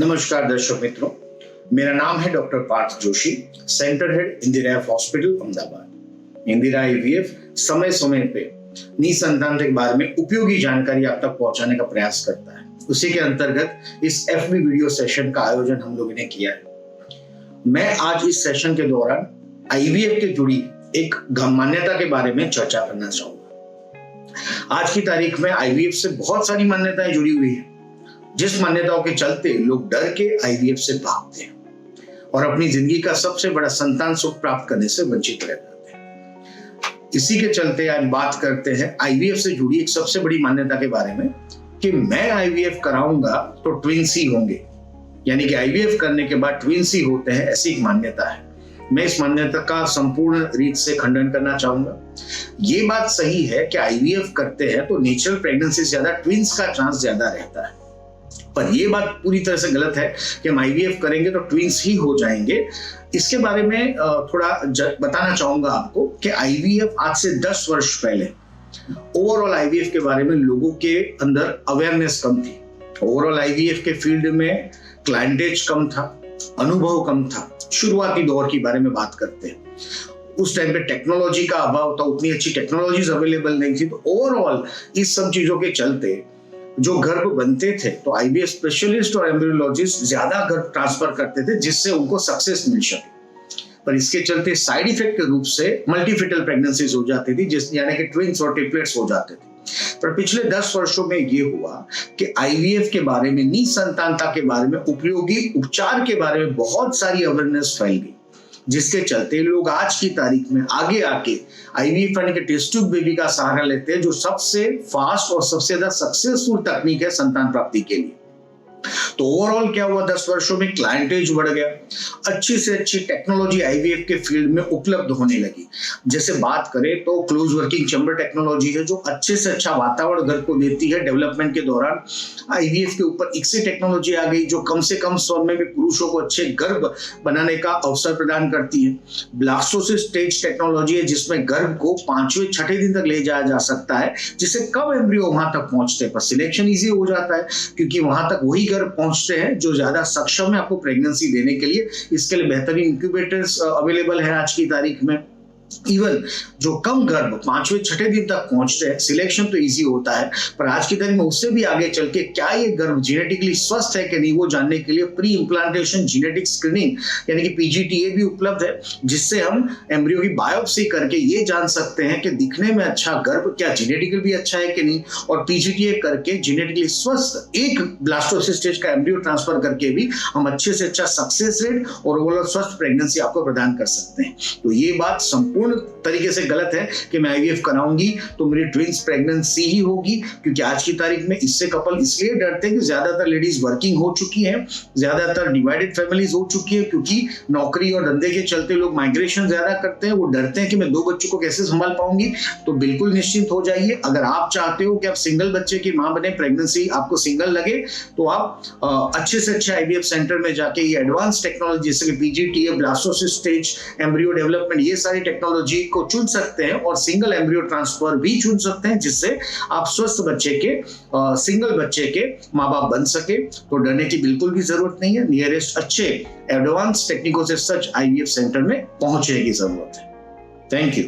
नमस्कार दर्शक मित्रों, मेरा नाम है doctor Parth Joshi, centre head Indira hospital Ahmedabad. Indira IVF समय समय पे निसंतान के बारे में उपयोगी जानकारी आप तक पहुंचाने का प्रयास करता है। उसी के अंतर्गत इस एफबी वीडियो सेशन का आयोजन हम लोगों ने किया है। मैं आज इस सेशन के दौरान आईवीएफ के जुड़ी एक मान्यता के बारे में चर्चा करना चाहूंगा। आज की तारीख में आईवीएफ से बहुत सारी मान्यताएं जुड़ी हुई है, जिस मान्यताओं के चलते लोग डर के आईवीएफ से भागते हैं और अपनी जिंदगी का सबसे बड़ा संतान सुख प्राप्त करने से वंचित रह जाते हैं। इसी के चलते आज बात करते हैं आईवीएफ से जुड़ी एक सबसे बड़ी मान्यता के बारे में कि मैं आईवीएफ कराऊंगा तो ट्विंस ही होंगे, यानी कि आईवीएफ करने के बाद ट्विंस ही होते हैं, ऐसी एक मान्यता है। मैं इस मान्यता का संपूर्ण रीत से खंडन करना चाहूंगा। ये बात सही है कि आईवीएफ करते हैं तो नेचुरल प्रेगनेंसी से ज्यादा ट्विंस का चांस ज्यादा रहता है, पर यह बात पूरी तरह से गलत है कि हम आईवीएफ करेंगे तो ट्विंस ही हो जाएंगे। इसके बारे में थोड़ा बताना चाहूंगा आपको कि आईवीएफ आज से 10 वर्ष पहले ओवरऑल आईवीएफ के बारे में लोगों के अंदर अवेयरनेस कम थी। ओवरऑल आईवीएफ के फील्ड में क्लाइंटेज कम था, अनुभव कम था। शुरुआती दौर के बारे में बात करते हैं, उस टाइम पे टेक्नोलॉजी का अभाव था, उतनी अच्छी टेक्नोलॉजीज अवेलेबल नहीं थी। तो ओवरऑल इस सब चीजों के चलते जो गर्भ बनते थे तो आईवीएफ स्पेशलिस्ट और एम्ब्रियोलॉजिस्ट ज्यादा गर्भ ट्रांसफर करते थे, जिससे उनको सक्सेस मिल सके। पर इसके चलते साइड इफेक्ट के रूप से मल्टीफिटल प्रेगनेंसीज हो जाती थी, यानी कि ट्विंस और ट्रिपलेट्स हो जाते थे। पर पिछले 10 वर्षों में ये हुआ कि आईवीएफ के बारे में, निसंतानता के बारे में, उपयोगी उपचार के बारे में बहुत सारी अवेयरनेस फैल गई, जिसके चलते लोग आज की तारीख में आगे आके आईवीएफ यानी कि टेस्ट ट्यूब बेबी का सहारा लेते हैं, जो सबसे फास्ट और सबसे ज्यादा सक्सेसफुल तकनीक है संतान प्राप्ति के लिए। तो ओवरऑल क्या हुआ, 10 वर्षों में क्लाइंटेज बढ़ गया, अच्छी से अच्छी टेक्नोलॉजी आईवीएफ के फील्ड में उपलब्ध होने लगी। जैसे बात करें तो क्लोज वर्किंग चैम्बर टेक्नोलॉजी है, जो अच्छे से अच्छा वातावरण गर्भ को देती है। डेवलपमेंट के दौरान आईवीएफ के ऊपर ICSI टेक्नोलॉजी आ गई, जो कम से कम समय में पुरुषों को अच्छे गर्भ बनाने का अवसर प्रदान करती है। ब्लास्टोसिस स्टेज टेक्नोलॉजी है, जिसमें गर्भ को 5वें 6ठे दिन तक ले जाया जा सकता है, जिससे कम एम्ब्रियो वहां तक पहुंचते हैं, पर सिलेक्शन ईजी हो जाता है, क्योंकि वहां तक वही गर्भ पहुंचते हैं जो ज्यादा सक्षम है आपको प्रेगनेंसी देने के लिए। इसके लिए बेहतरीन इंक्यूबेटर्स अवेलेबल है आज की तारीख में। इवन जो कम गर्भ 5वें 6ठे दिन तक पहुंचते हैं, सिलेक्शन तो इजी होता है, पर आज की तारीख में उससे भी आगे चल के क्या ये गर्भ जेनेटिकली स्वस्थ है कि नहीं, वो जानने के लिए प्री इम्प्लांटेशन जेनेटिक स्क्रीनिंग यानी कि PGTA भी उपलब्ध है, जिससे हम एम्ब्रियो की बायोप्सी करके ये जान सकते हैं कि दिखने में अच्छा गर्भ क्या जेनेटिकली भी अच्छा है कि नहीं, और PGTA करके जेनेटिकली स्वस्थ एक ब्लास्टोसिस स्टेज का एम्ब्रियो ट्रांसफर करके भी हम अच्छे से अच्छा सक्सेस रेट और ओवरऑल स्वस्थ प्रेगनेंसी आपको प्रदान कर सकते हैं। तो ये बात संपूर्ण तरीके से गलत है कि मैं आईवीएफ कराऊंगी तो मेरी ट्विंस प्रेगनेंसी ही होगी, क्योंकि आज की तारीख में इससे कपल इसलिए डरते हैं कि ज्यादातर लेडीज वर्किंग हो चुकी हैं, ज्यादातर डिवाइडेड फैमिलीज हो चुकी है, क्योंकि नौकरी और धंधे के चलते लोग माइग्रेशन ज्यादा करते हैं। वो डरते हैं कि मैं 2 बच्चों को कैसे संभाल पाऊंगी। तो बिल्कुल निश्चिंत हो जाइए, अगर आप चाहते हो कि आप सिंगल बच्चे की मां बने, प्रेगनेंसी आपको सिंगल लगे, तो आप अच्छे से अच्छे आईवीएफ सेंटर में जाके ये एडवांस टेक्नोलॉजी जैसे कि PGTA, blastocyst stage, embryo development, ये सारी टेक्नोलॉजी को चुन सकते हैं और सिंगल एम्ब्रियो ट्रांसफर भी चुन सकते हैं, जिससे आप स्वस्थ बच्चे के सिंगल बच्चे के माँ बाप बन सके। तो डरने की बिल्कुल भी जरूरत नहीं है। नियरेस्ट अच्छे एडवांस टेक्निकों से सच आईवीएफ सेंटर में पहुंचने की जरूरत है। Thank you.